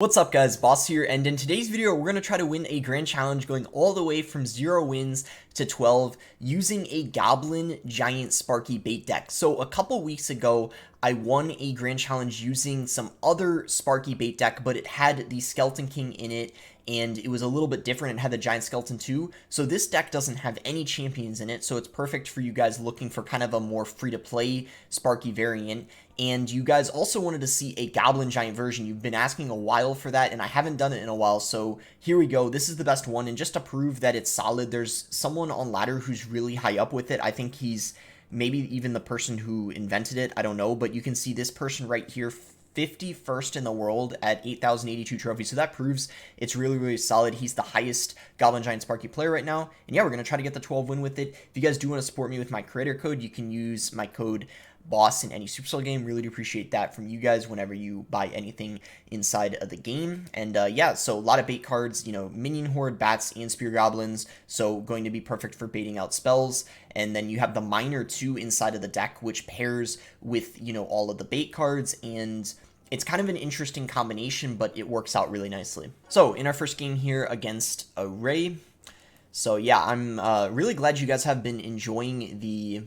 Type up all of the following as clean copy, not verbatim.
What's up guys, Boss here, and in today's video we're going to try to win a grand challenge going all the way from 0 wins to 12 using a Goblin Giant Sparky bait deck. So a couple weeks ago I won a grand challenge using some other Sparky bait deck, but it had the Skeleton King in it and it was a little bit different. It had the Giant Skeleton too. So this deck doesn't have any champions in it, so it's perfect for you guys looking for kind of a more free-to-play Sparky variant. And you guys also wanted to see a Goblin Giant version. You've been asking a while for that, and I haven't done it in a while, so here we go. This is the best one, and just to prove that it's solid, there's someone on ladder who's really high up with it. I think he's maybe even the person who invented it. I don't know, but you can see this person right here, 51st in the world at 8,082 trophies. So that proves it's really, really solid. He's the highest Goblin Giant Sparky player right now. And yeah, we're going to try to get the 12 win with it. If you guys do want to support me with my creator code, you can use my code BOSS in any Supercell game. Really do appreciate that from you guys whenever you buy anything inside of the game. And yeah, so a lot of bait cards, you know, Minion Horde, Bats, and Spear Goblins. So going to be perfect for baiting out spells. And then you have the Miner too inside of the deck, which pairs with, you know, all of the bait cards, and it's kind of an interesting combination, but it works out really nicely. So in our first game here against Array, so yeah, I'm really glad you guys have been enjoying the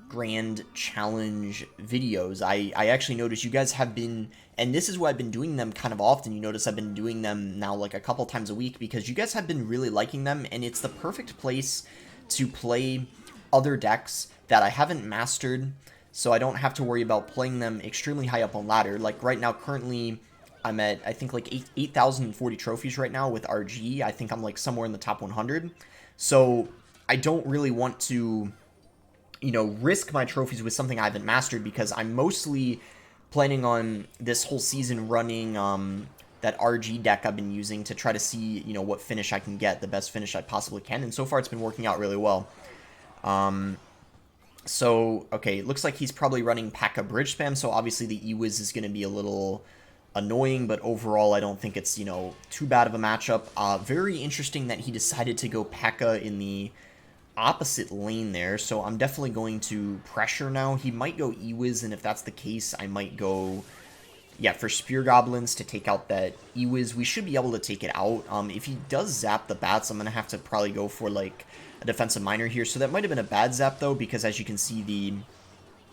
Grand Challenge videos. I actually noticed you guys have been, and this is why I've been doing them kind of often. You notice I've been doing them now like a couple times a week because you guys have been really liking them, and it's the perfect place to play other decks that I haven't mastered, so I don't have to worry about playing them extremely high up on ladder. Like right now, currently, I'm at, I think, like 8,040 trophies right now with RG. I think I'm like somewhere in the top 100. So I don't really want to, you know, risk my trophies with something I haven't mastered, because I'm mostly planning on this whole season running that RG deck I've been using to try to see, you know, what finish I can get, the best finish I possibly can. And so far it's been working out really well. So, okay, it looks like he's probably running P.E.K.K.A. Bridge Spam, so obviously the E-Wiz is going to be a little annoying, but overall I don't think it's, you know, too bad of a matchup. Very interesting that he decided to go P.E.K.K.A. in the opposite lane there, so I'm definitely going to pressure now. He might go E-Wiz, and if that's the case, I might go, yeah, for Spear Goblins to take out that E-Wiz. We should be able to take it out. If he does zap the bats, I'm going to have to probably go for, like, a defensive miner here. So that might have been a bad zap, though, because as you can see, the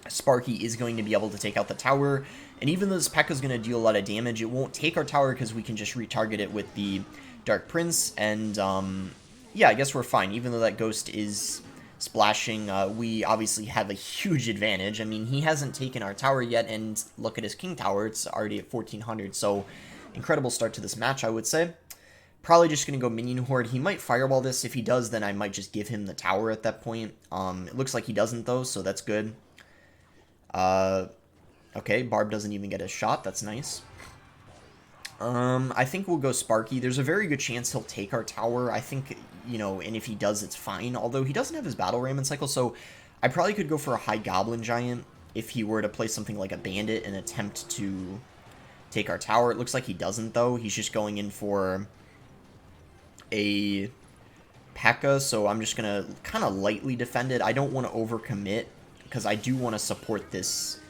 Sparky is going to be able to take out the tower. And even though this P.E.K.K.A. is going to deal a lot of damage, it won't take our tower because we can just retarget it with the Dark Prince. And, yeah, I guess we're fine. Even though that Ghost is splashing, we obviously have a huge advantage. I mean, he hasn't taken our tower yet, and look at his King Tower. It's already at 1,400, so incredible start to this match, I would say. Probably just going to go Minion Horde. He might Fireball this. If he does, then I might just give him the tower at that point. It looks like he doesn't, though, so that's good. Okay, Barb doesn't even get a shot. That's nice. I think we'll go Sparky. There's a very good chance he'll take our tower. I think, you know, and if he does, it's fine. Although he doesn't have his Battle Ramen cycle, so I probably could go for a high Goblin Giant if he were to play something like a Bandit and attempt to take our tower. It looks like he doesn't, though. He's just going in for a P.E.K.K.A., so I'm just going to kind of lightly defend it. I don't want to overcommit because I do want to support this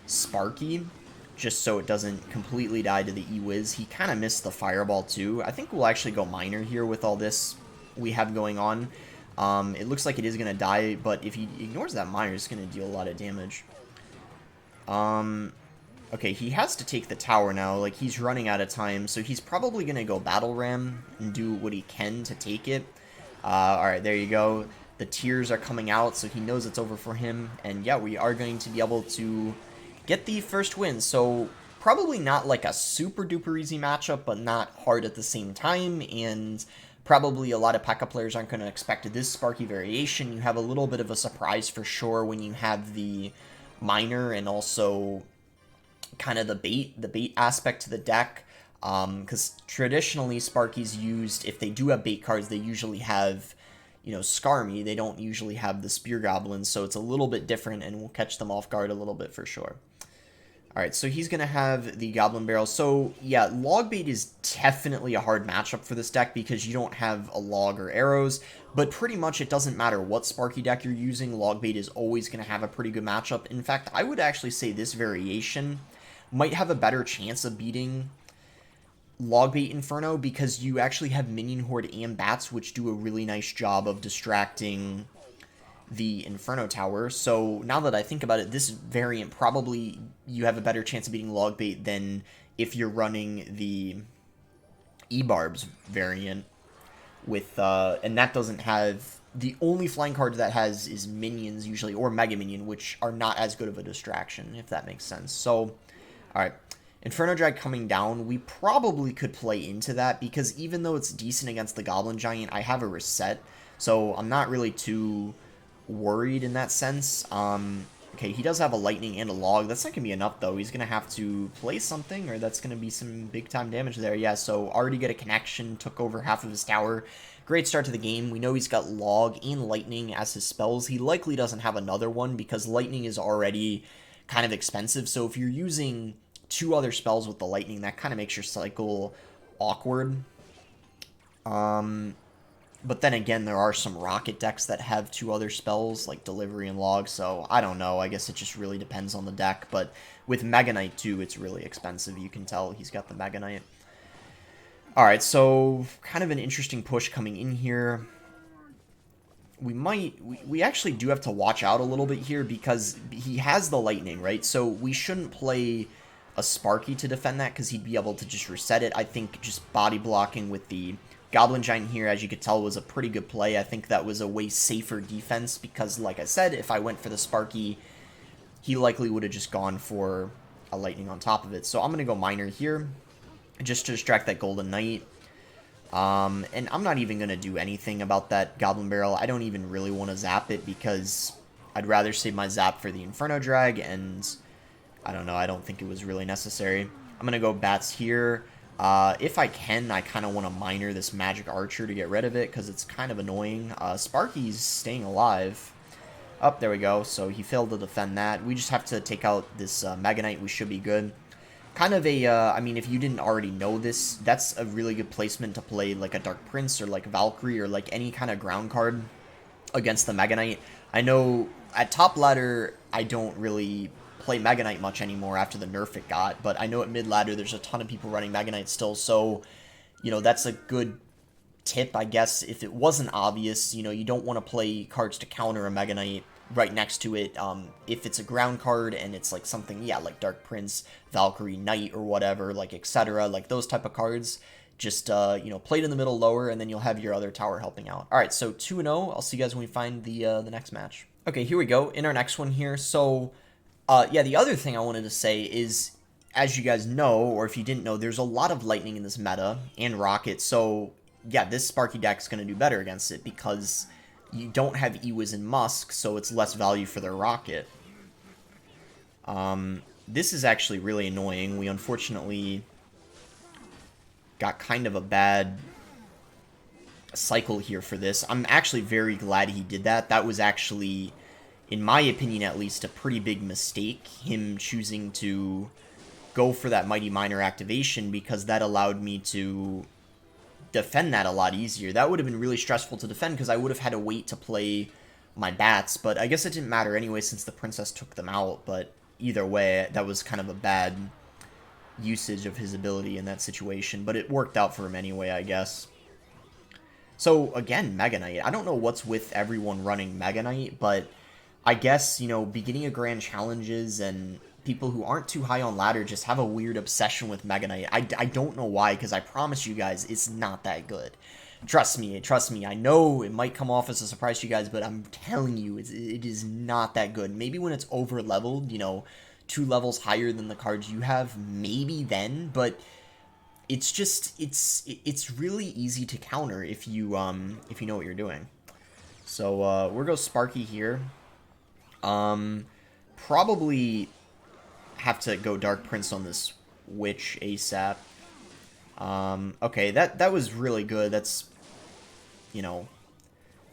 Sparky, just so it doesn't completely die to the E-Wiz. He kind of missed the Fireball too. I think we'll actually go Miner here with all this we have going on. It looks like it is going to die, but if he ignores that Miner, it's going to deal a lot of damage. Okay, he has to take the tower now. Like, he's running out of time, so he's probably going to go Battle Ram and do what he can to take it. Alright, there you go. The tears are coming out, so he knows it's over for him. And yeah, we are going to be able to get the first win. So probably not like a super duper easy matchup, but not hard at the same time. And probably a lot of P.E.K.K.A. players aren't going to expect this Sparky variation. You have a little bit of a surprise for sure when you have the Miner and also kind of the bait aspect to the deck. Because traditionally Sparky's used, if they do have bait cards, they usually have, you know, Skarmy. They don't usually have the Spear Goblins, so it's a little bit different, and we'll catch them off guard a little bit for sure. Alright, so he's going to have the Goblin Barrel. So, yeah, Log Bait is definitely a hard matchup for this deck because you don't have a Log or Arrows, but pretty much it doesn't matter what Sparky deck you're using, Log Bait is always going to have a pretty good matchup. In fact, I would actually say this variation might have a better chance of beating Logbait Inferno because you actually have Minion Horde and Bats, which do a really nice job of distracting the Inferno Tower. So now that I think about it, this variant probably you have a better chance of beating Logbait than if you're running the E-Barbs variant with, and that doesn't have, the only flying card that has is Minions usually, or Mega Minion, which are not as good of a distraction, if that makes sense. So, alright. Inferno Drag coming down, we probably could play into that, because even though it's decent against the Goblin Giant, I have a reset, so I'm not really too worried in that sense. Okay, he does have a Lightning and a Log. That's not going to be enough, though. He's going to have to play something, or that's going to be some big-time damage there. Yeah, so already get a connection, took over half of his tower. Great start to the game. We know he's got Log and Lightning as his spells. He likely doesn't have another one, because Lightning is already kind of expensive, so if you're using 2 other spells with the Lightning, that kind of makes your cycle awkward. But then again, there are some rocket decks that have 2 other spells, like Delivery and Log, so I don't know. I guess it just really depends on the deck, but with Mega Knight too, it's really expensive. You can tell he's got the Mega Knight. Alright, so kind of an interesting push coming in here. We actually do have to watch out a little bit here because he has the Lightning, right? So we shouldn't play a Sparky to defend that because he'd be able to just reset it. I think just body blocking with the Goblin Giant here, as you could tell, was a pretty good play. I think that was a way safer defense because, like I said, if I went for the Sparky, he likely would have just gone for a Lightning on top of it. So I'm going to go Miner here just to distract that Golden Knight. And I'm not even going to do anything about that Goblin Barrel. I don't even really want to zap it because I'd rather save my zap for the Inferno Drag, and I don't know, I don't think it was really necessary. I'm going to go Bats here. If I can, I kind of want to Miner this Magic Archer to get rid of it because it's kind of annoying. Sparky's staying alive. Oh, there we go. So he failed to defend that. We just have to take out this Mega Knight. We should be good. Kind of a, I mean, if you didn't already know this, that's a really good placement to play like a Dark Prince or like Valkyrie or like any kind of ground card against the Mega Knight. I know at top ladder, I don't really play Mega Knight much anymore after the nerf it got, but I know at mid ladder, there's a ton of people running Mega Knight still, so, you know, that's a good tip, I guess. If it wasn't obvious, you know, you don't want to play cards to counter a Mega Knight right next to it. If it's a ground card and it's like something, yeah, like Dark Prince, Valkyrie, Knight, or whatever, like etc., like those type of cards, just, you know, play it in the middle lower, and then you'll have your other tower helping out. Alright, so 2-0. I'll see you guys when we find the next match. Okay, here we go, in our next one here. So, yeah, the other thing I wanted to say is, as you guys know, or if you didn't know, there's a lot of Lightning in this meta, and Rocket, so, yeah, this Sparky deck is going to do better against it, because you don't have Ewiz and Musk, so it's less value for their Rocket. This is actually really annoying. We unfortunately got kind of a bad cycle here for this. I'm actually very glad he did that. That was actually, in my opinion at least, a pretty big mistake, him choosing to go for that Mighty Miner activation, because that allowed me to defend that a lot easier. That would have been really stressful to defend because I would have had to wait to play my Bats, but I guess it didn't matter anyway since the Princess took them out. But either way, that was kind of a bad usage of his ability in that situation, but it worked out for him anyway, I guess. So again, Mega Knight. I don't know what's with everyone running Mega Knight, but I guess, you know, beginning of grand challenges and people who aren't too high on ladder just have a weird obsession with Mega Knight. I don't know why, because I promise you guys, it's not that good. Trust me, I know it might come off as a surprise to you guys, but I'm telling you, it is not that good. Maybe when it's over leveled, you know, 2 levels higher than the cards you have, maybe then, but it's just, it's really easy to counter if you know what you're doing. So, we'll go Sparky here. Probably have to go Dark Prince on this Witch ASAP. Okay, that was really good. That's, you know,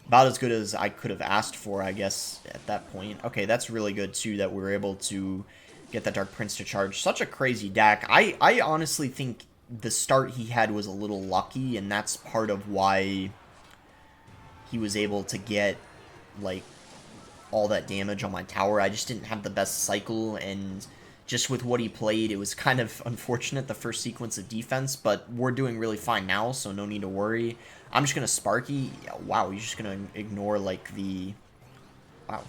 about as good as I could have asked for, I guess, at that point. Okay, that's really good, too, that we were able to get that Dark Prince to charge. Such a crazy deck. I honestly think the start he had was a little lucky, and that's part of why he was able to get, like, all that damage on my tower. I just didn't have the best cycle, and just with what he played. It was kind of unfortunate, the first sequence of defense, but we're doing really fine now, so no need to worry. I'm just going to Sparky. Wow, he's just going to ignore, like, the... Wow,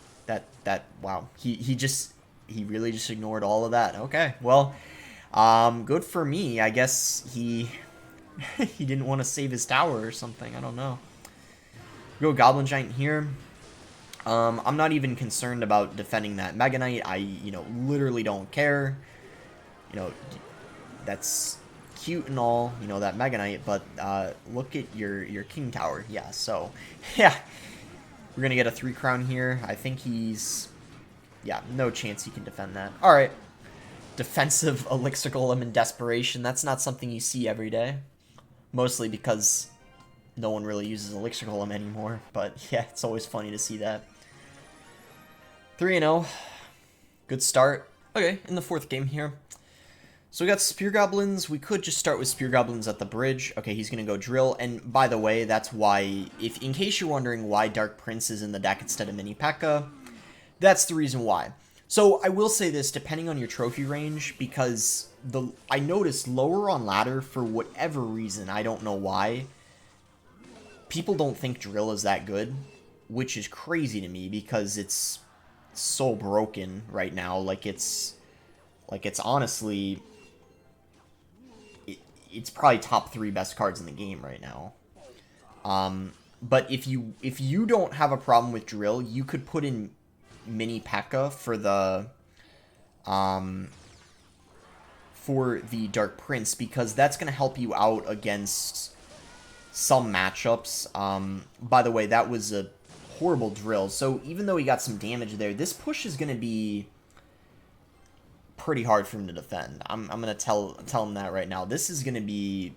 wow. He really just ignored all of that. Okay, well, good for me. I guess he he didn't want to save his tower or something. I don't know. Go Goblin Giant here. I'm not even concerned about defending that Mega Knight. I, literally don't care. That's cute and all, that Mega Knight, but look at your King Tower. Yeah, so, yeah. We're going to get a 3 crown here. I think he's... Yeah, no chance he can defend that. Alright. Defensive Elixir Golem in Desperation. That's not something you see every day. Mostly because no one really uses Elixir Golem anymore. But yeah, it's always funny to see that. 3-0. Good start. Okay, in the 4th game here. So we got Spear Goblins. We could just start with Spear Goblins at the bridge. Okay, he's going to go Drill. And by the way, that's why, in case you're wondering why Dark Prince is in the deck instead of Mini P.E.K.K.A., that's the reason why. So I will say this, depending on your trophy range, because I noticed lower on ladder, for whatever reason, I don't know why, people don't think Drill is that good, which is crazy to me because it's so broken right now. Like it's honestly... It's probably top 3 best cards in the game right now. But if you don't have a problem with Drill, you could put in Mini P.E.K.K.A. for the Dark Prince, because that's going to help you out against some matchups. By the way, that was a horrible Drill. So even though he got some damage there, this push is going to be pretty hard for him to defend. I'm gonna tell him that right now. This is gonna be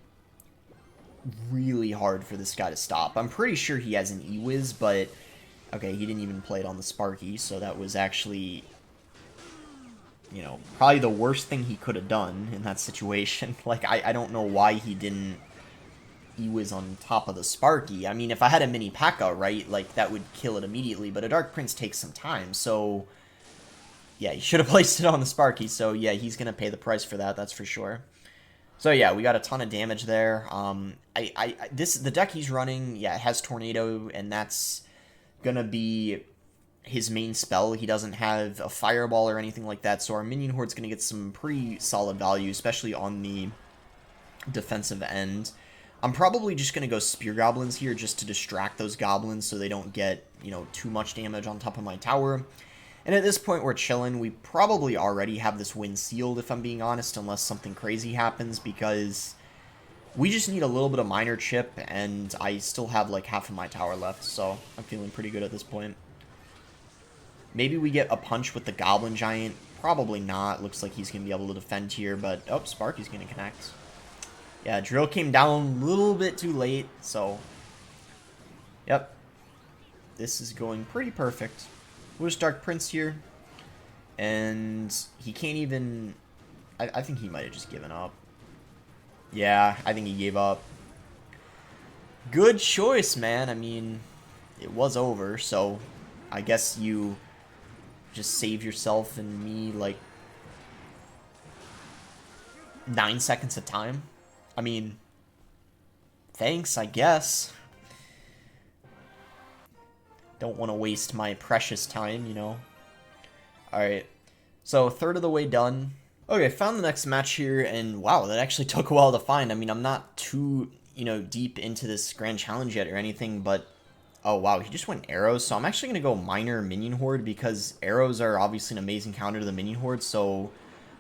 really hard for this guy to stop. I'm pretty sure he has an E-Wiz, but okay, he didn't even play it on the Sparky, so that was actually, probably the worst thing he could have done in that situation. Like, I don't know why he didn't E-Wiz on top of the Sparky. I mean, if I had a Mini P.E.K.K.A., right, like, that would kill it immediately, but a Dark Prince takes some time, so... Yeah, he should have placed it on the Sparky, so yeah, he's going to pay the price for that, that's for sure. So yeah, we got a ton of damage there. The deck he's running, yeah, it has Tornado, and that's going to be his main spell. He doesn't have a Fireball or anything like that, so our Minion Horde's going to get some pretty solid value, especially on the defensive end. I'm probably just going to go Spear Goblins here just to distract those Goblins so they don't get, too much damage on top of my tower. And at this point, we're chilling. We probably already have this win sealed, if I'm being honest, unless something crazy happens, because we just need a little bit of minor chip, and I still have, like, half of my tower left, so I'm feeling pretty good at this point. Maybe we get a punch with the Goblin Giant. Probably not. Looks like he's going to be able to defend here, but... Oh, Sparky's going to connect. Yeah, Drill came down a little bit too late, so... Yep. This is going pretty perfect. We'll just Dark Prince here, and he can't even... I think he might have just given up. Yeah, I think he gave up. Good choice, man. I mean, it was over, so I guess you just save yourself and me, like, 9 seconds of time. I mean, thanks, I guess. Don't want to waste my precious time, Alright, so 1/3 of the way done. Okay, found the next match here, and wow, that actually took a while to find. I mean, I'm not too, deep into this Grand Challenge yet or anything, but... Oh, wow, he just went Arrows, so I'm actually going to go Minor Minion Horde, because Arrows are obviously an amazing counter to the Minion Horde, so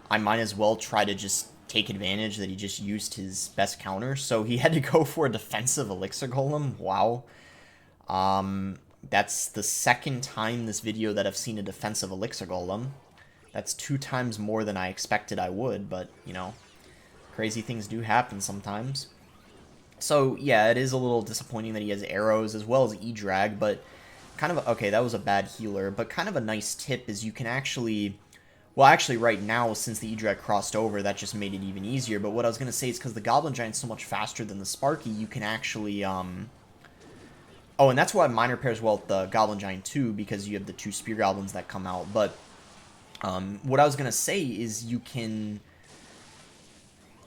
I might as well try to just take advantage that he just used his best counter. So he had to go for a defensive Elixir Golem. Wow. That's the 2nd time this video that I've seen a defensive Elixir Golem. That's 2 times more than I expected I would, but, crazy things do happen sometimes. So, yeah, it is a little disappointing that he has Arrows as well as E-Drag, but kind of, okay, that was a bad healer, but kind of a nice tip is you can actually, well, actually right now, since the E-Drag crossed over, that just made it even easier, but what I was going to say is because the Goblin Giant's so much faster than the Sparky, you can actually, Oh, and that's why Minor pairs well with the Goblin Giant too, because you have the 2 Spear Goblins that come out. But What I was going to say is you can...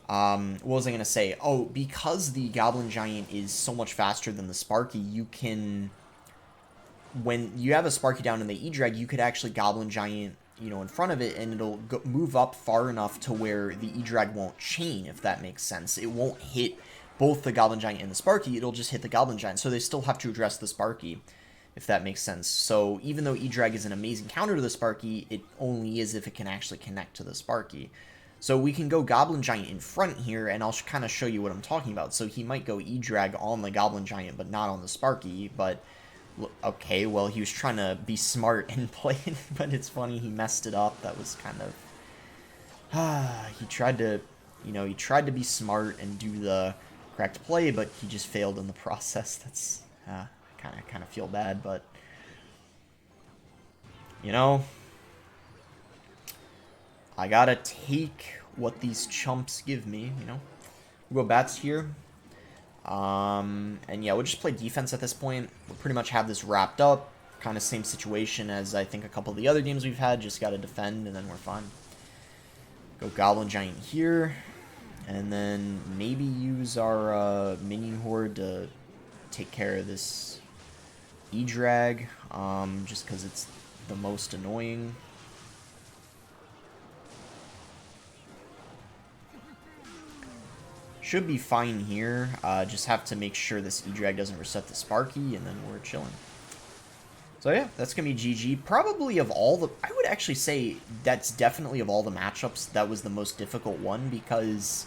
what was I going to say? Oh, because the Goblin Giant is so much faster than the Sparky, you can... When you have a Sparky down in the E-Drag, you could actually Goblin Giant, you know, in front of it, and it'll move up far enough to where the E-Drag won't chain, if that makes sense. It won't hit both the Goblin Giant and the Sparky, it'll just hit the Goblin Giant, so they still have to address the Sparky, if that makes sense. So even though E-Drag is an amazing counter to the Sparky, it only is if it can actually connect to the Sparky. So we can go Goblin Giant in front here, and I'll kind of show you what I'm talking about. So he might go E-Drag on the Goblin Giant, but not on the Sparky, but... Okay, well, he was trying to be smart and play it, but it's funny, he messed it up. That was kind of... he tried to, you know, he tried to be smart and do the correct play, but he just failed in the process. That's... kind of feel bad, but... You know... I gotta take what these chumps give me, you know? We'll go bats here. And yeah, we'll just play defense at this point. We'll pretty much have this wrapped up. Kind of same situation as I think a couple of the other games we've had. Just got to defend, and then we're fine. Go Goblin Giant here. And then maybe use our minion horde to take care of this E-Drag. Just because it's the most annoying. Should be fine here. Just have to make sure this E-Drag doesn't reset the Sparky, and then we're chilling. So yeah, that's going to be GG. Probably of all the... I would actually say that's definitely of all the matchups, that was the most difficult one, because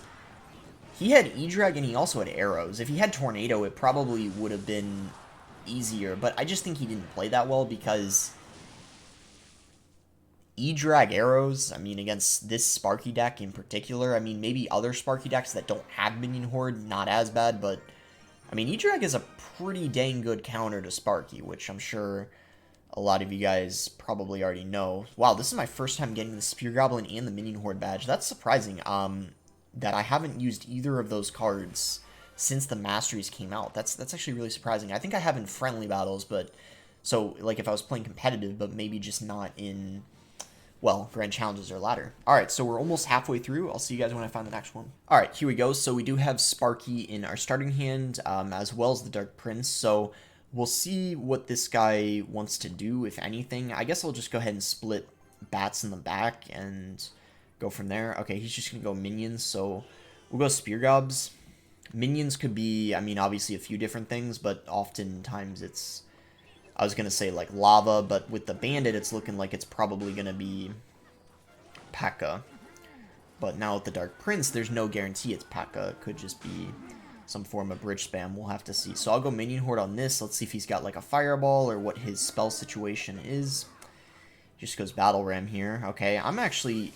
he had E-Drag and he also had arrows. If he had Tornado, it probably would have been easier, but I just think he didn't play that well, because... E-Drag arrows, I mean, against this Sparky deck in particular, I mean, maybe other Sparky decks that don't have Minion Horde, not as bad, but, I mean, E-Drag is a pretty dang good counter to Sparky, which I'm sure a lot of you guys probably already know. Wow, this is my first time getting the Spear Goblin and the Minion Horde badge. That's surprising, that I haven't used either of those cards since the Masteries came out. That's actually really surprising. I think I have in friendly battles, but, so, like, if I was playing competitive, but maybe just not in... well, Grand Challenges or ladder. Alright, so we're almost halfway through. I'll see you guys when I find the next one. Alright, here we go. So we do have Sparky in our starting hand, as well as the Dark Prince. So we'll see what this guy wants to do, if anything. I guess I'll just go ahead and split bats in the back and go from there. Okay, he's just going to go minions, so we'll go Spear Gobs. Minions could be, I mean, obviously a few different things, but oftentimes it's... I was going to say, like, lava, but with the bandit, it's looking like it's probably going to be P.E.K.K.A. But now with the Dark Prince, there's no guarantee it's P.E.K.K.A. It could just be some form of bridge spam. We'll have to see. So I'll go Minion Horde on this. Let's see if he's got, like, a Fireball or what his spell situation is. Just goes Battle Ram here. Okay, I'm actually...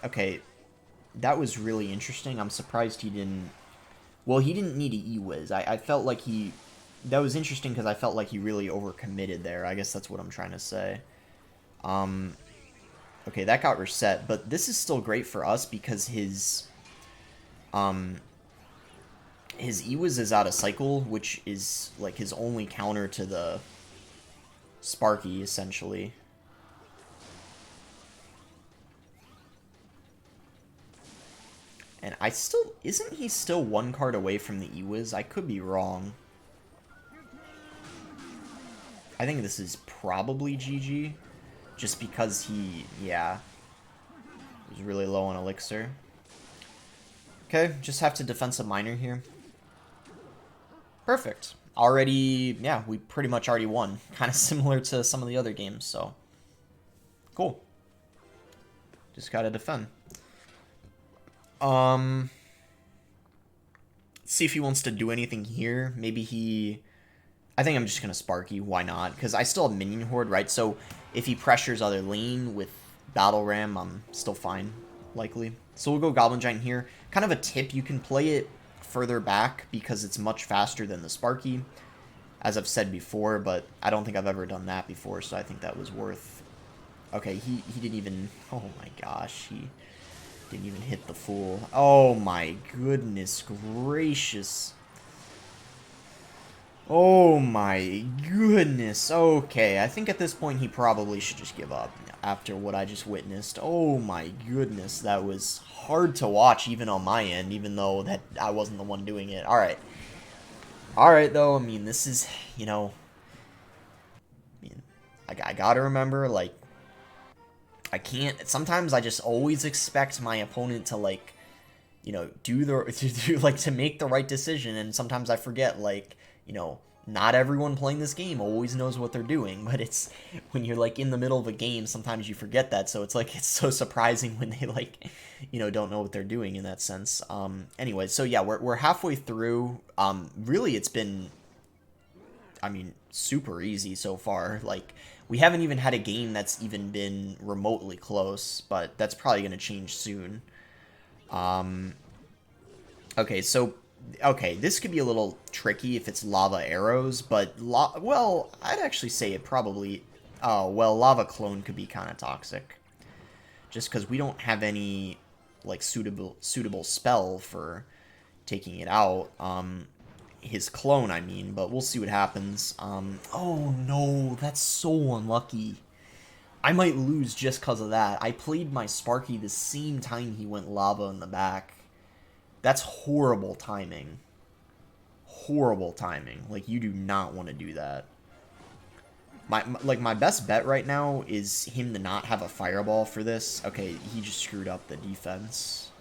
Okay, that was really interesting. I'm surprised he didn't... Well, he didn't need a E-Wiz. I felt like he... That was interesting because I felt like he really overcommitted there. I guess that's what I'm trying to say. Okay, that got reset, but this is still great for us because his E-Wiz is out of cycle, which is like his only counter to the Sparky, essentially. And I still... Isn't he still one card away from the E-Wiz? I could be wrong. I think this is probably GG, just because he, yeah, was really low on Elixir. Okay, just have to defensive miner here. Perfect. Already, yeah, we pretty much already won. Kind of similar to some of the other games, so. Cool. Just gotta defend. Let's see if he wants to do anything here. Maybe he... I think I'm just going to Sparky. Why not? Because I still have Minion Horde, right? So if he pressures other lane with Battle Ram, I'm still fine, likely. So we'll go Goblin Giant here. Kind of a tip, you can play it further back because it's much faster than the Sparky, as I've said before, but I don't think I've ever done that before, so I think that was worth... Okay, he didn't even... Oh my gosh, he didn't even hit the Fool. Oh my goodness gracious. Oh my goodness. Okay, I think at this point he probably should just give up after what I just witnessed. Oh my goodness, that was hard to watch even on my end, even though that I wasn't the one doing it. Alright. Alright, though, I mean, this is, I mean, I gotta remember, like, I can't, sometimes I just always expect my opponent to, like, do to make the right decision, and sometimes I forget, like, not everyone playing this game always knows what they're doing, but it's, when you're, like, in the middle of a game, sometimes you forget that, so it's, like, it's so surprising when they, like, don't know what they're doing in that sense. Anyway, so yeah, we're halfway through. Really, it's been, I mean, super easy so far. Like, we haven't even had a game that's even been remotely close, but that's probably going to change soon. Okay, so, okay, this could be a little tricky if it's lava arrows, but, well, I'd actually say it probably, oh, well, lava clone could be kind of toxic. Just because we don't have any, like, suitable spell for taking it out. His clone, I mean, but we'll see what happens. Oh no, that's so unlucky. I might lose just because of that. I played my Sparky the same time he went lava in the back. That's horrible timing. Horrible timing. Like, you do not want to do that. My best bet right now is him to not have a fireball for this. Okay, he just screwed up the defense.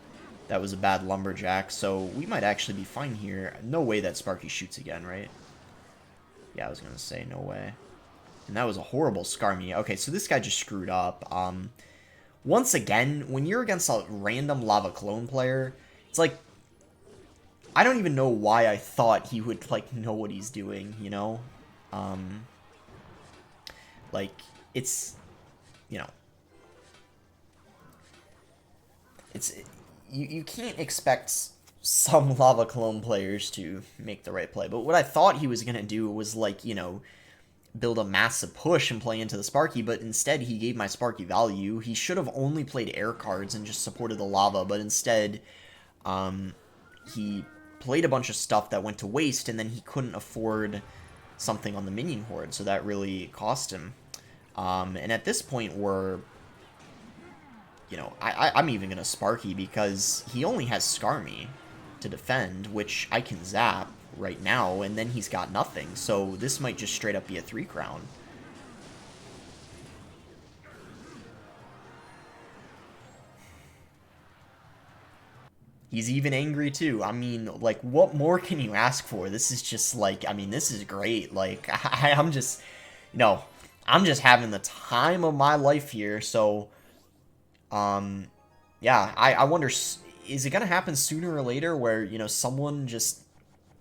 That was a bad lumberjack, so we might actually be fine here. No way that Sparky shoots again, right? Yeah, I was gonna say, no way. And that was a horrible Skarmy. Okay, so this guy just screwed up. Once again, when you're against a random lava clone player, it's like, I don't even know why I thought he would, like, know what he's doing, you know? Like, it's, it's, you can't expect some lava clone players to make the right play. But what I thought he was going to do was, like, build a massive push and play into the Sparky, but instead he gave my Sparky value. He should have only played air cards and just supported the lava, but instead he played a bunch of stuff that went to waste, and then he couldn't afford something on the minion horde, so that really cost him. And at this point, we're, I'm even going to Sparky because he only has Skarmy to defend, which I can zap right now, and then he's got nothing, so this might just straight up be a 3-crown. He's even angry too. I mean, like, what more can you ask for? This is just, like, I mean, this is great. Like, I'm just, I'm just having the time of my life here, so, yeah, I wonder, is it gonna happen sooner or later where, someone just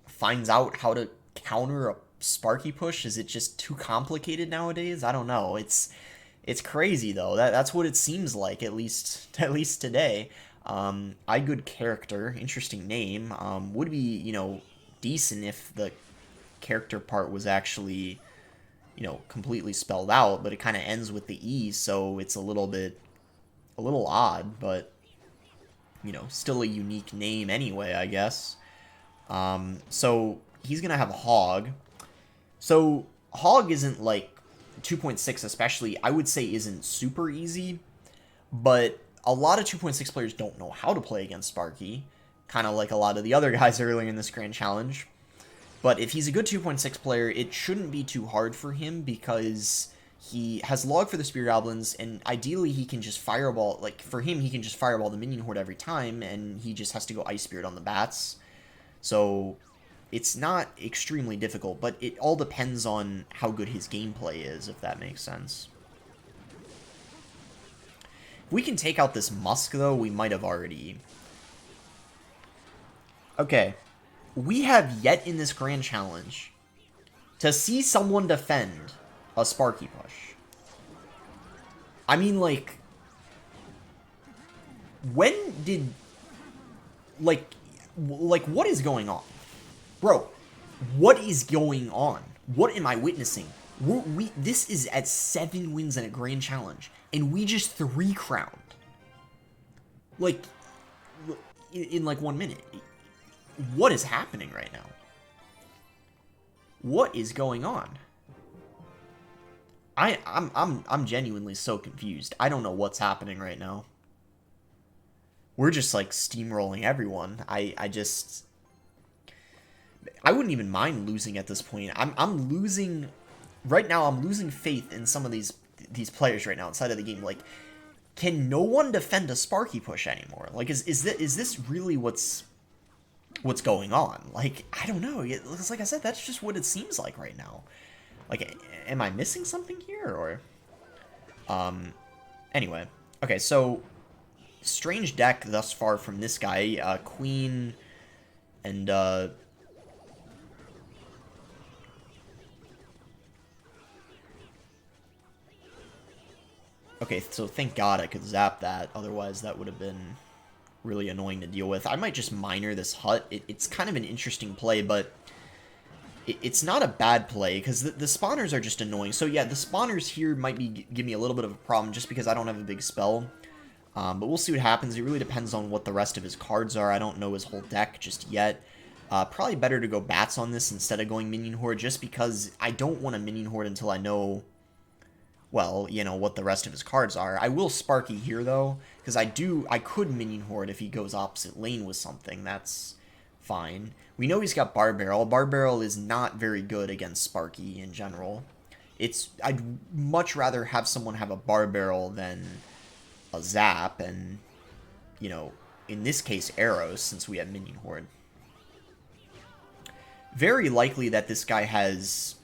finds out how to counter a Sparky push? Is it just too complicated nowadays? I don't know. It's crazy though. That's what it seems like, at least today. I good character, interesting name. Would be, decent if the character part was actually, completely spelled out, but it kind of ends with the E, so it's a little odd, but, still a unique name anyway, I guess. So he's gonna have a Hog. So Hog isn't, like, 2.6 especially, I would say isn't super easy, but a lot of 2.6 players don't know how to play against Sparky, kind of like a lot of the other guys earlier in this Grand Challenge. But if he's a good 2.6 player, it shouldn't be too hard for him because he has log for the Spear Goblins, and ideally he can just fireball, like, for him, he can just fireball the minion horde every time, and he just has to go Ice Spirit on the bats. So it's not extremely difficult, but it all depends on how good his gameplay is, if that makes sense. If we can take out this Musk, though, we might have already... Okay. We have yet in this Grand Challenge to see someone defend a Sparky push. I mean, like... When did... Like, what is going on? Bro, what is going on? What am I witnessing? This is at 7 wins in a Grand Challenge, and we just 3-crowned. Like, in like 1 minute. What is happening right now? What is going on? I'm genuinely so confused. I don't know what's happening right now. We're just like steamrolling everyone. I wouldn't even mind losing at this point. I'm losing right now. I'm losing faith in some of these players right now inside of the game. Like, can no one defend a Sparky push anymore? Like, is this really what's going on? Like, I don't know. It's like I said, that's just what it seems like right now. Like, am I missing something here, or anyway. Okay, so strange deck thus far from this guy. Queen and okay, so thank God I could zap that. Otherwise, that would have been really annoying to deal with. I might just minor this hut. It's kind of an interesting play, but it's not a bad play, because the spawners are just annoying. So yeah, the spawners here might give me a little bit of a problem, just because I don't have a big spell. But we'll see what happens. It really depends on what the rest of his cards are. I don't know his whole deck just yet. Probably better to go bats on this instead of going minion horde, just because I don't want to minion horde until I know, well, you know, what the rest of his cards are. I will Sparky here, though, because I could minion horde if he goes opposite lane with something. That's fine. We know he's got Bar Barrel. Bar Barrel is not very good against Sparky in general. I'd much rather have someone have a Bar Barrel than a Zap, and, you know, in this case, arrows, since we have minion horde. Very likely that this guy has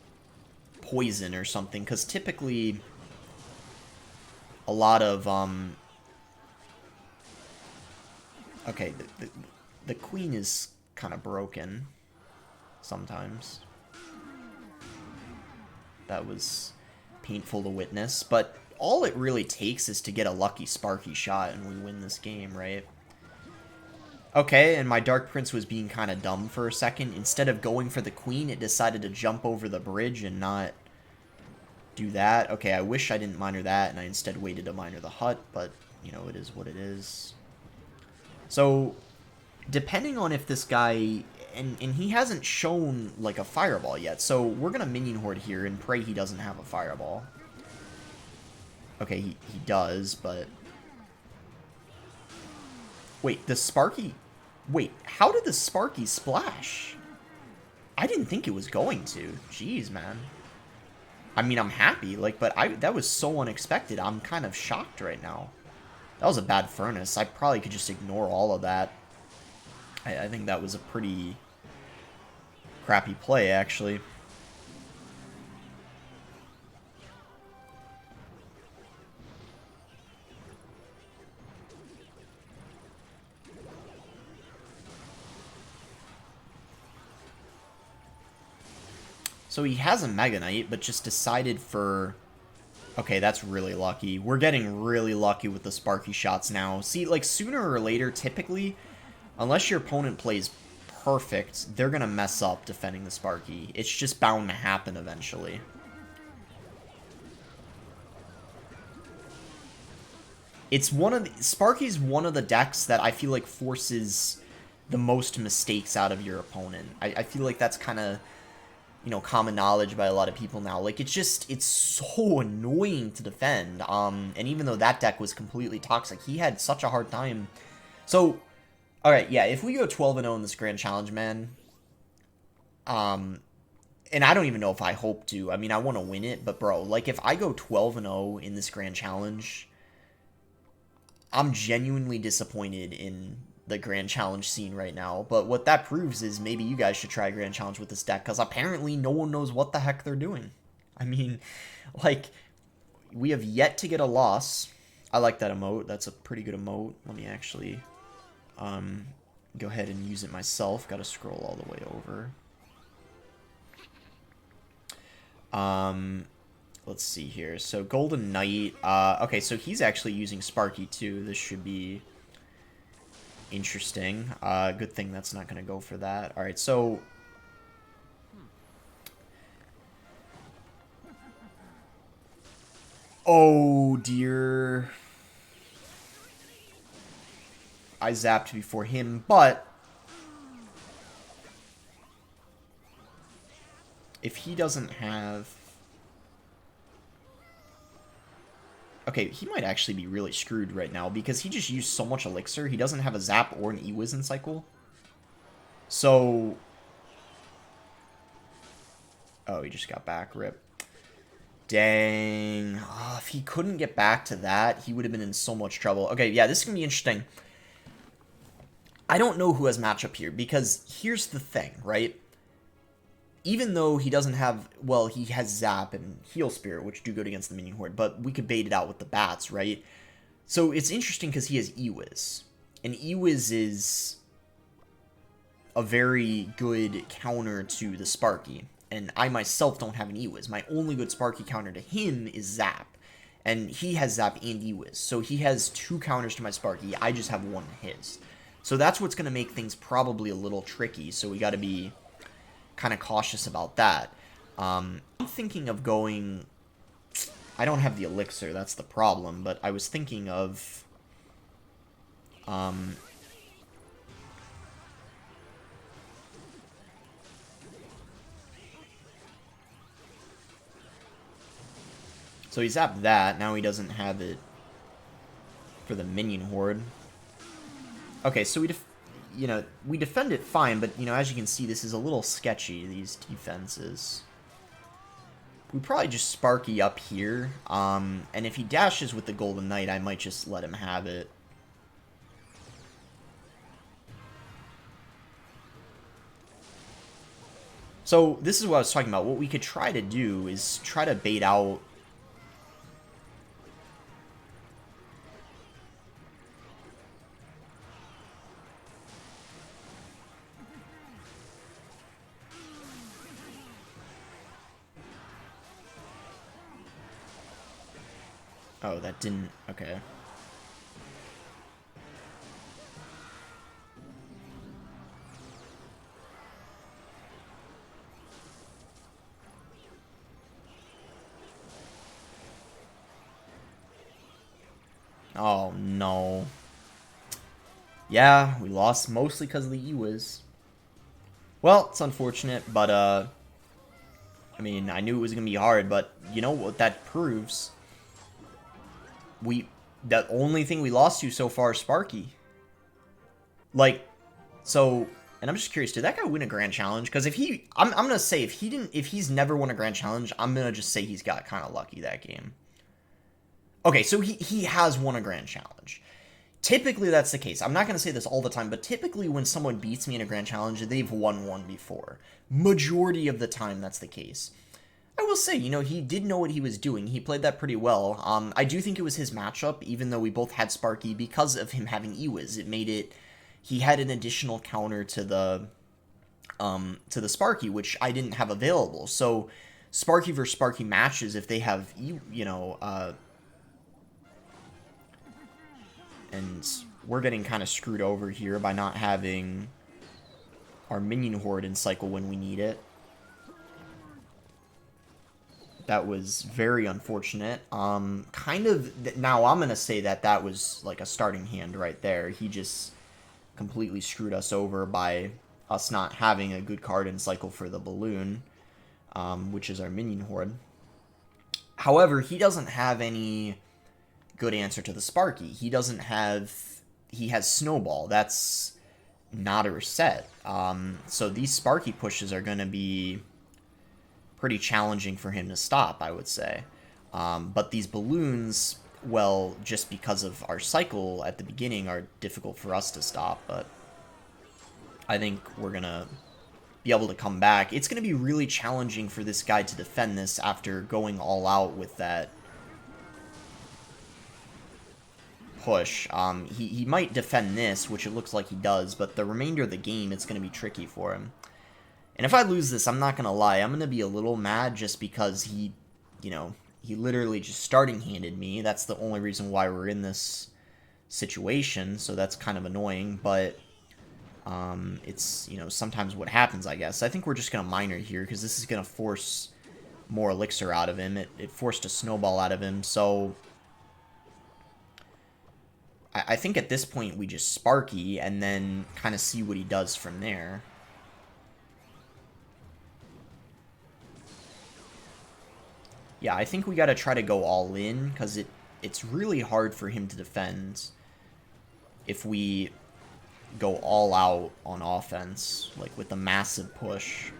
poison or something, because typically a lot of okay, the queen is kind of broken sometimes. That was painful to witness, but all it really takes is to get a lucky Sparky shot and we win this game, right? Okay, and my Dark Prince was being kind of dumb for a second. Instead of going for the queen, it decided to jump over the bridge and not do that. Okay, I wish I didn't minor that, and I instead waited to minor the hut, but, you know, it is what it is. So, depending on if this guy... And he hasn't shown, like, a fireball yet, so we're gonna minion horde here and pray he doesn't have a fireball. Okay, he does, but... Wait, the Sparky... Wait, how did the Sparky splash? I didn't think it was going to. Jeez, man. I mean, I'm happy, like, but that was so unexpected. I'm kind of shocked right now. That was a bad furnace. I probably could just ignore all of that. I think that was a pretty crappy play, actually. So he has a Mega Knight, but just decided for... Okay, that's really lucky. We're getting really lucky with the Sparky shots now. See, like, sooner or later, typically, unless your opponent plays perfect, they're gonna mess up defending the Sparky. It's just bound to happen eventually. It's Sparky's one of the decks that I feel like forces the most mistakes out of your opponent. I feel like that's kind of, you know, common knowledge by a lot of people now. Like, it's so annoying to defend. And even though that deck was completely toxic, he had such a hard time. So, alright, yeah, if we go 12-0 in this Grand Challenge, man, and I don't even know if I hope to. I mean, I want to win it, but bro, like, if I go 12-0 in this Grand Challenge, I'm genuinely disappointed in the Grand Challenge scene right now. But what that proves is maybe you guys should try Grand Challenge with this deck, because apparently no one knows what the heck they're doing. I mean, like, we have yet to get a loss. I like that emote. That's a pretty good emote. Let me actually go ahead and use it myself. Got to scroll all the way over. Let's see here. So Golden Knight. Okay, so he's actually using Sparky too. This should be interesting. Good thing that's not going to go for that. All right, so oh dear. I zapped before him, but if he doesn't have... Okay, he might actually be really screwed right now because he just used so much elixir. He doesn't have a zap or an E-Wiz in cycle. So... Oh, he just got back. Rip. Dang. Oh, if he couldn't get back to that, he would have been in so much trouble. Okay, yeah, this is going to be interesting. I don't know who has matchup here because here's the thing, right? Even though he doesn't have, well, he has Zap and Heal Spirit, which do good against the minion horde, but we could bait it out with the bats, right? So it's interesting because he has E-Wiz. And E-Wiz is a very good counter to the Sparky. And I myself don't have an E-Wiz. My only good Sparky counter to him is Zap. And he has Zap and E-Wiz. So he has 2 counters to my Sparky. I just have 1 to his. So that's what's going to make things probably a little tricky. So we got to be kind of cautious about that. I'm thinking of going... I don't have the elixir, that's the problem, but I was thinking of... So he zapped that, now he doesn't have it for the minion horde. Okay, so we defend it fine, but, as you can see, this is a little sketchy, these defenses. We probably just Sparky up here, and if he dashes with the Golden Knight, I might just let him have it. So, this is what I was talking about. What we could try to do is try to bait out... Oh, that didn't... Okay. Oh, no. Yeah, we lost mostly because of the E-Wiz. Well, it's unfortunate, but, I mean, I knew it was going to be hard, but you know what that proves? The only thing we lost to so far is Sparky. Like, so, and I'm just curious, did that guy win a Grand Challenge? Because if he, I'm gonna say if he's never won a Grand Challenge, I'm gonna just say he's got kind of lucky that game. Okay, so he has won a Grand Challenge. Typically that's the case. I'm not gonna say this all the time, but typically when someone beats me in a Grand Challenge, they've won one before. Majority of the time that's the case. I will say, he did know what he was doing. He played that pretty well. I do think it was his matchup, even though we both had Sparky, because of him having E-Wiz. It made it... He had an additional counter to the Sparky, which I didn't have available. So, Sparky versus Sparky matches, if they have, and we're getting kind of screwed over here by not having our minion horde in cycle when we need it. That was very unfortunate. Kind of, now I'm going to say that was like a starting hand right there. He just completely screwed us over by us not having a good card in cycle for the balloon, which is our minion horde. However, he doesn't have any good answer to the Sparky. He has Snowball. That's not a reset. So these Sparky pushes are going to be pretty challenging for him to stop, I would say. But these balloons, well, just because of our cycle at the beginning, are difficult for us to stop. But I think we're going to be able to come back. It's going to be really challenging for this guy to defend this after going all out with that push. He might defend this, which it looks like he does, but the remainder of the game, it's going to be tricky for him. And if I lose this, I'm not going to lie, I'm going to be a little mad just because he literally just starting handed me. That's the only reason why we're in this situation, so that's kind of annoying, but it's, sometimes what happens, I guess. I think we're just going to minor here, because this is going to force more elixir out of him. It forced a snowball out of him, so I think at this point we just Sparky, and then kind of see what he does from there. Yeah, I think we got to try to go all in, because it's really hard for him to defend if we go all out on offense, like with the massive push.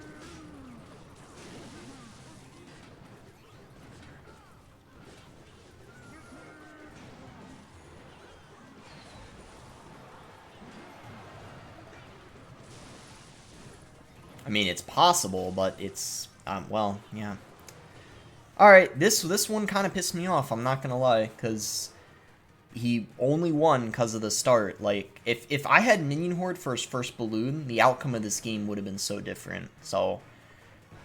I mean, it's possible, but it's, well, yeah. Alright, this one kind of pissed me off, I'm not gonna lie, because he only won because of the start. Like, if I had Minion Horde for his first balloon, the outcome of this game would have been so different. So,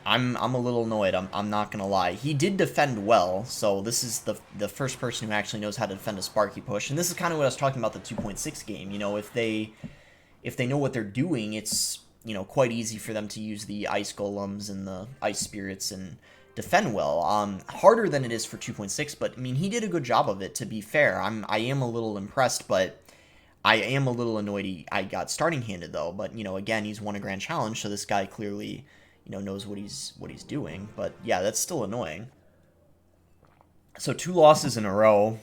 I'm a little annoyed, I'm not gonna lie. He did defend well, so this is the first person who actually knows how to defend a Sparky push, and this is kind of what I was talking about the 2.6 game. You know, if they know what they're doing, it's, you know, quite easy for them to use the Ice Golems and the Ice Spirits and defend well. Harder than it is for 2.6, but I mean, he did a good job of it, to be fair. I am a little impressed, but I am a little annoyed I got starting handed though. But, you know, again, he's won a grand challenge, so this guy clearly, you know, knows what he's doing. But yeah, that's still annoying. So 2 losses in a row.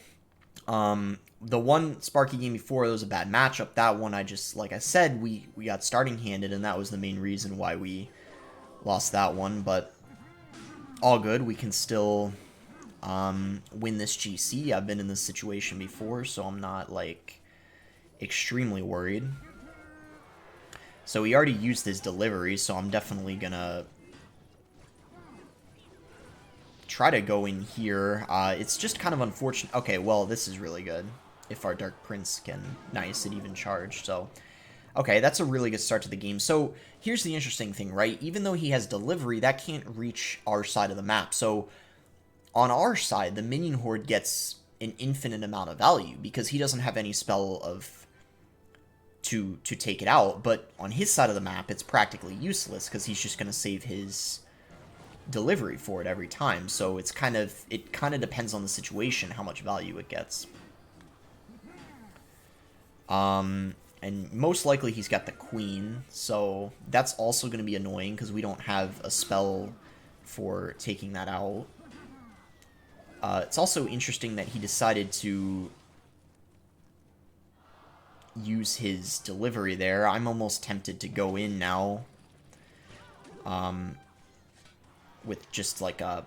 The one Sparky game before, that was a bad matchup. That one, I just, like I said, we got starting handed, and that was the main reason why we lost that one. But all good, we can still win this GC. I've been in this situation before, so I'm not, like, extremely worried. So he already used his delivery, so I'm definitely gonna try to go in here. It's just kind of unfortunate. Okay, well, this is really good. If our Dark Prince can... Nice, it even charged, so... Okay, that's a really good start to the game. So, here's the interesting thing, right? Even though he has delivery, that can't reach our side of the map. So, on our side, the Minion Horde gets an infinite amount of value, because he doesn't have any spell of... to take it out. But on his side of the map, it's practically useless, because he's just going to save his delivery for it every time. So, it kind of depends on the situation, how much value it gets. And most likely he's got the Queen, so that's also going to be annoying because we don't have a spell for taking that out. It's also interesting that he decided to use his delivery there. I'm almost tempted to go in now with just like a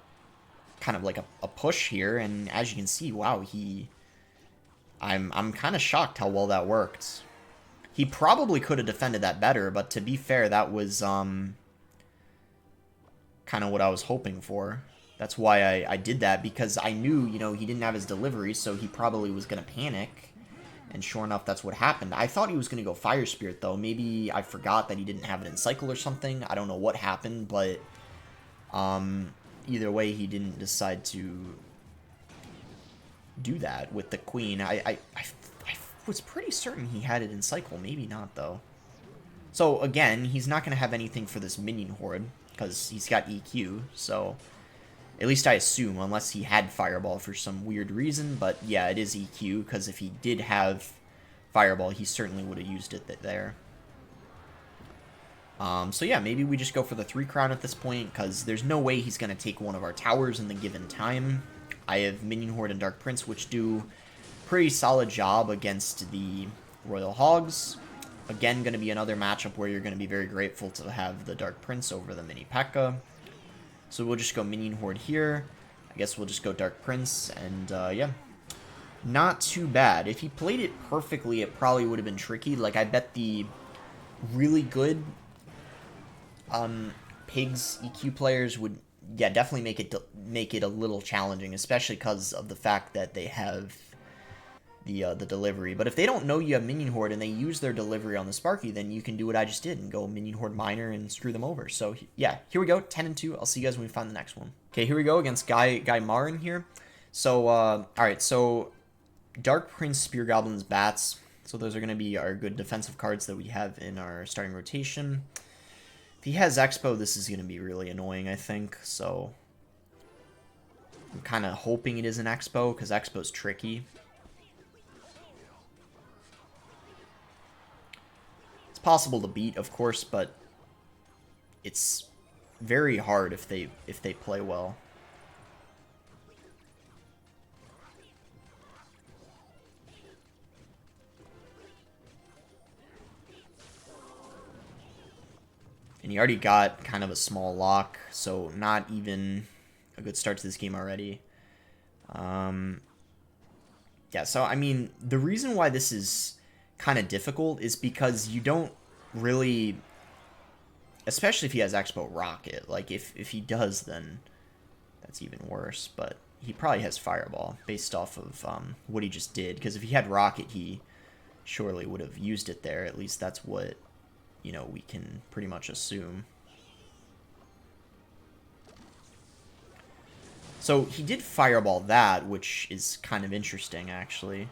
kind of like a push here, and as you can see, wow, I'm kind of shocked how well that worked. He probably could have defended that better, but to be fair, that was kind of what I was hoping for. That's why I did that, because I knew, you know, he didn't have his delivery, so he probably was going to panic. And sure enough, that's what happened. I thought he was going to go Fire Spirit, though. Maybe I forgot that he didn't have it in Cycle or something. I don't know what happened, but either way, he didn't decide to do that with the Queen. I was pretty certain he had it in Cycle. Maybe not, though. So, again, he's not going to have anything for this Minion Horde, because he's got EQ, so... At least I assume, unless he had Fireball for some weird reason, but yeah, it is EQ, because if he did have Fireball, he certainly would have used it there. So yeah, maybe we just go for the 3 crown at this point, because there's no way he's going to take one of our towers in the given time. I have Minion Horde and Dark Prince, which do pretty solid job against the Royal Hogs. Again, going to be another matchup where you're going to be very grateful to have the Dark Prince over the Mini P.E.K.K.A. So we'll just go Minion Horde here. I guess we'll just go Dark Prince, and yeah. Not too bad. If he played it perfectly, it probably would have been tricky. Like, I bet the really good Pigs EQ players would, yeah, definitely make it a little challenging, especially because of the fact that they have the delivery. But if they don't know you have Minion Horde and they use their delivery on the Sparky, then you can do what I just did and go Minion Horde Miner and screw them over. So yeah, here we go, 10-2. I'll see you guys when we find the next one. Okay, here we go against Guy Marin here. So alright, so Dark Prince, Spear Goblins, Bats. So those are going to be our good defensive cards that we have in our starting rotation. If he has Expo, this is going to be really annoying, I think. So I'm kind of hoping it is an Expo, because Expo's tricky. It's possible to beat, of course, but it's very hard if they play well. And he already got kind of a small lock, so not even a good start to this game already. Yeah, so I mean, the reason why this is kind of difficult is because you don't really, especially if he has Expo Rocket, like if he does, then that's even worse, but he probably has Fireball based off of what he just did, because if he had Rocket, he surely would have used it there. At least that's what, you know, we can pretty much assume. So he did Fireball that, which is kind of interesting, actually.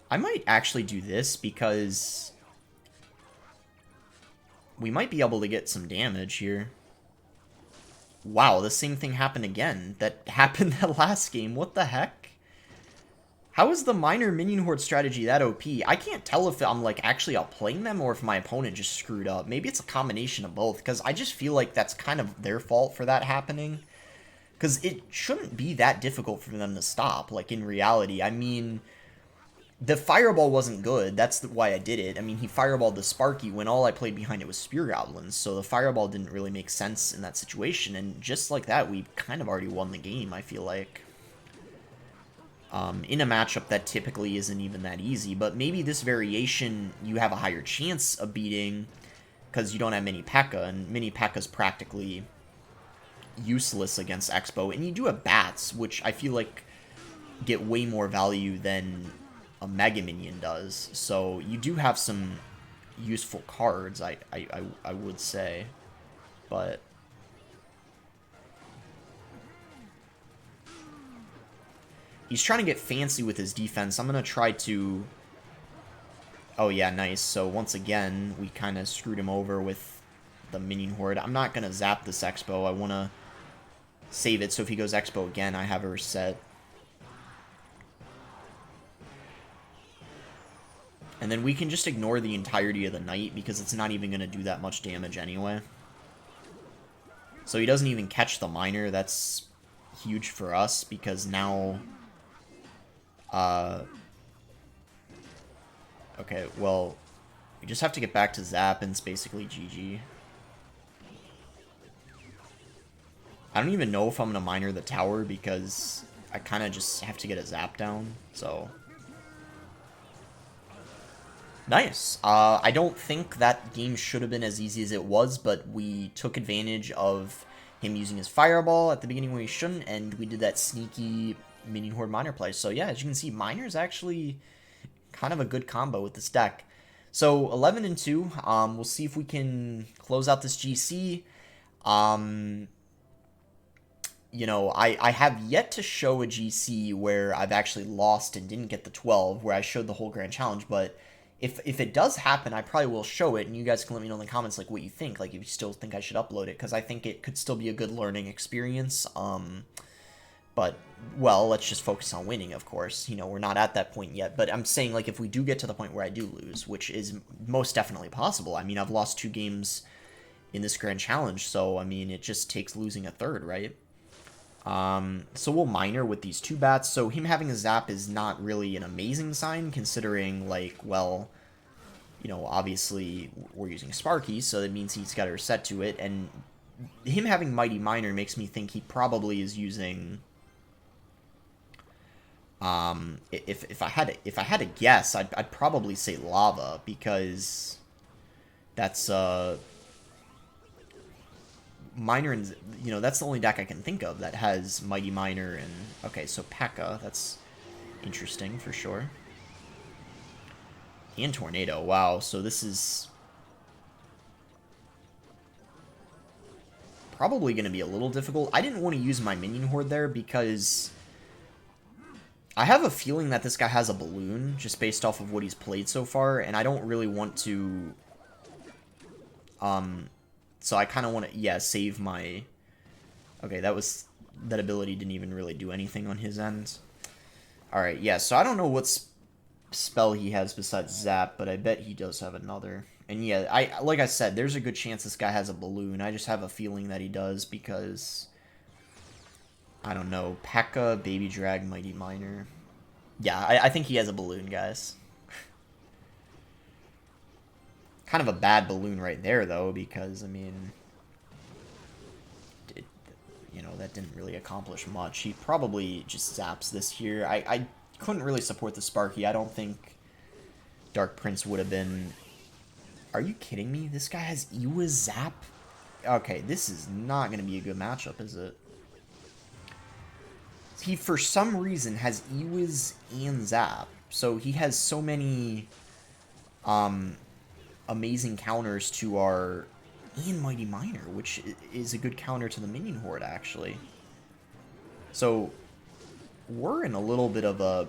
I might actually do this because we might be able to get some damage here. Wow, the same thing happened again. That happened that last game. What the heck? How is the minor minion horde strategy that OP? I can't tell if I'm like actually outplaying them or if my opponent just screwed up. Maybe it's a combination of both, because I just feel like that's kind of their fault for that happening. Because it shouldn't be that difficult for them to stop, like in reality. I mean, the Fireball wasn't good. That's why I did it. I mean, he Fireballed the Sparky when all I played behind it was Spear Goblins, so the Fireball didn't really make sense in that situation, and just like that, we kind of already won the game, I feel like. In a matchup that typically isn't even that easy, but maybe this variation you have a higher chance of beating because you don't have Mini P.E.K.K.A, and Mini P.E.K.K.A is practically useless against Expo, and you do have Bats, which I feel like get way more value than a Mega Minion does, so you do have some useful cards, I would say, but he's trying to get fancy with his defense. I'm going to try to... Oh, yeah, nice. So, once again, we kind of screwed him over with the Minion Horde. I'm not going to zap this Expo. I want to save it, so if he goes Expo again, I have a reset. And then we can just ignore the entirety of the Knight, because it's not even going to do that much damage anyway. So he doesn't even catch the Miner. That's huge for us, because now... Okay, well, we just have to get back to Zap, and it's basically GG. I don't even know if I'm going to Miner the tower, because I kind of just have to get a Zap down, so... Nice. I don't think that game should have been as easy as it was, but we took advantage of him using his Fireball at the beginning when he shouldn't, and we did that sneaky Minion Horde Miner play. So yeah, as you can see, Miner is actually kind of a good combo with this deck. So 11-2. We'll see if we can close out this GC. You know, I have yet to show a GC where I've actually lost and didn't get the 12, where I showed the whole Grand Challenge, but if it does happen, I probably will show it, and you guys can let me know in the comments, like, what you think, like, if you still think I should upload it, because I think it could still be a good learning experience, but, well, let's just focus on winning, of course, you know, we're not at that point yet, but I'm saying, like, if we do get to the point where I do lose, which is most definitely possible, I mean, I've lost 2 games in this Grand Challenge, so, I mean, it just takes losing a third, right? So we'll Miner with these 2 bats. So him having a Zap is not really an amazing sign, considering, like, well, you know, obviously we're using Sparky, so that means he's got a reset to it, and him having Mighty Miner makes me think he probably is using, if I had to guess, I'd probably say Lava, because that's, Miner, and, you know, that's the only deck I can think of that has Mighty Miner and... Okay, so P.E.K.K.A, that's interesting for sure. And Tornado, wow, so this is probably going to be a little difficult. I didn't want to use my Minion Horde there because I have a feeling that this guy has a Balloon, just based off of what he's played so far, and I don't really want to... So I kind of want to, yeah, save my... Okay, that ability didn't even really do anything on his end. Alright, yeah, so I don't know what spell he has besides Zap, but I bet he does have another. And yeah, like I said, there's a good chance this guy has a Balloon. I just have a feeling that he does because... I don't know, P.E.K.K.A, Baby Drag, Mighty Miner. Yeah, I think he has a Balloon, guys. Kind of a bad balloon right there, though, because, I mean, you know, that didn't really accomplish much. He probably just zaps this here. I couldn't really support the Sparky. I don't think Dark Prince would have been... Are you kidding me? This guy has Ewa Zap? Okay, this is not going to be a good matchup, is it? He, for some reason, has Ewas and Zap. So he has so many amazing counters to our... And Mighty Miner, which is a good counter to the Minion Horde, actually. So, we're in a little bit of a...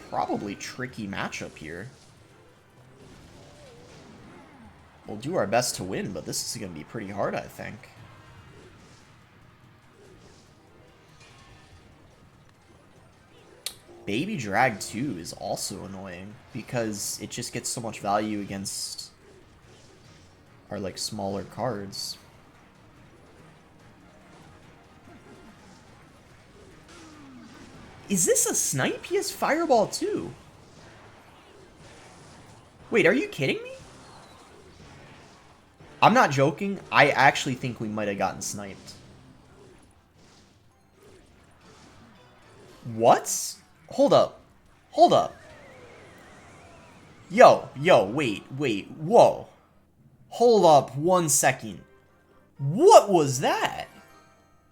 probably tricky matchup here. We'll do our best to win, but this is going to be pretty hard, I think. Baby Drag 2 is also annoying because it just gets so much value against our, like, smaller cards. Is this a snipe? He has Fireball too. Wait, are you kidding me? I'm not joking. I actually think we might have gotten sniped. What? Hold up. Hold up. Yo, wait, whoa. Hold up 1 second. What was that?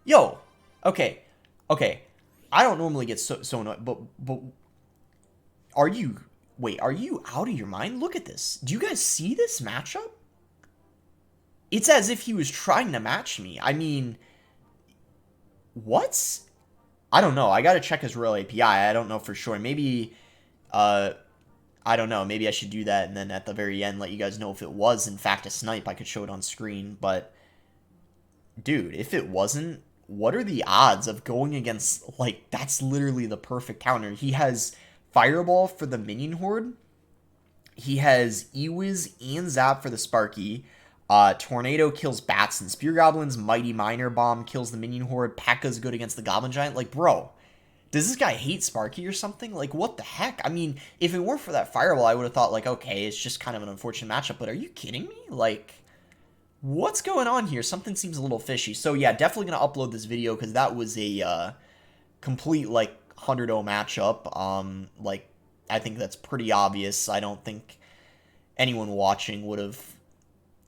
Yo, okay. I don't normally get so annoyed, but are you... Wait, are you out of your mind? Look at this. Do you guys see this matchup? It's as if he was trying to match me. I mean... What? I don't know. I gotta check his Royale API. I don't know for sure. Maybe, I don't know. Maybe I should do that and then at the very end let you guys know if it was, in fact, a snipe. I could show it on screen. But, dude, if it wasn't, what are the odds of going against, like, that's literally the perfect counter. He has Fireball for the Minion Horde. He has Ewiz and Zap for the Sparky. Tornado kills Bats and Spear Goblins. Mighty Miner Bomb kills the Minion Horde. P.E.K.K.A.'s good against the Goblin Giant. Like, bro, does this guy hate Sparky or something? Like, what the heck? I mean, if it weren't for that Fireball, I would have thought, like, okay, it's just kind of an unfortunate matchup. But are you kidding me? Like, what's going on here? Something seems a little fishy. So, yeah, definitely going to upload this video because that was a complete, like, 100-0 matchup. Like, I think that's pretty obvious. I don't think anyone watching would have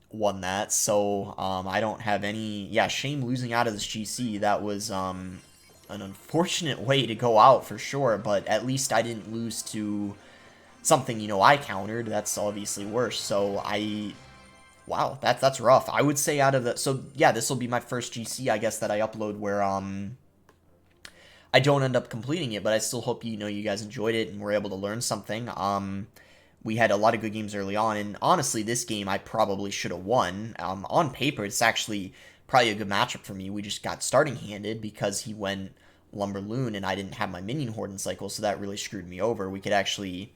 won that, so I don't have any... Yeah, shame losing out of this GC. That was an unfortunate way to go out for sure, but at least I didn't lose to something, you know, I countered. That's obviously worse, so wow, that's rough. I would say out of the... So, yeah, this will be my first GC, I guess, that I upload where I don't end up completing it, but I still hope, you know, you guys enjoyed it and were able to learn something. We had a lot of good games early on, and honestly, this game I probably should have won. On paper, it's actually probably a good matchup for me. We just got starting handed because he went Lumberloon, and I didn't have my Minion Horde in cycle, so that really screwed me over. We could actually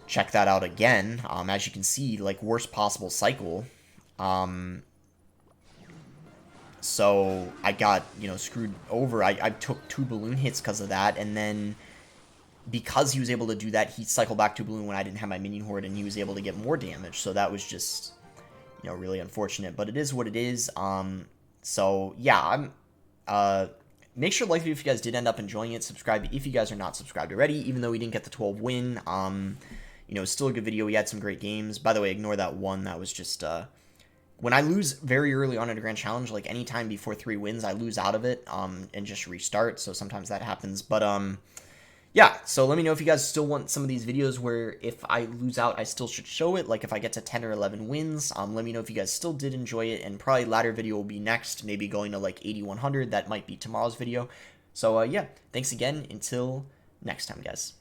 check that out again. As you can see, like, worst possible cycle. So I got, you know, screwed over. I took 2 balloon hits because of that, and then because he was able to do that, he cycled back to balloon when I didn't have my Minion Horde, and he was able to get more damage. So that was just, you know, really unfortunate. But it is what it is. So yeah, make sure to like the video if you guys did end up enjoying it. Subscribe if you guys are not subscribed already. Even though we didn't get the 12 win, you know, still a good video. We had some great games. By the way, ignore that one. That was just when I lose very early on in a grand challenge, like anytime before 3 wins, I lose out of it and just restart. So sometimes that happens. But yeah, so let me know if you guys still want some of these videos where if I lose out, I still should show it. Like if I get to 10 or 11 wins, let me know if you guys still did enjoy it. And probably ladder video will be next, maybe going to like 8100. That might be tomorrow's video. So yeah, thanks again. Until next time, guys.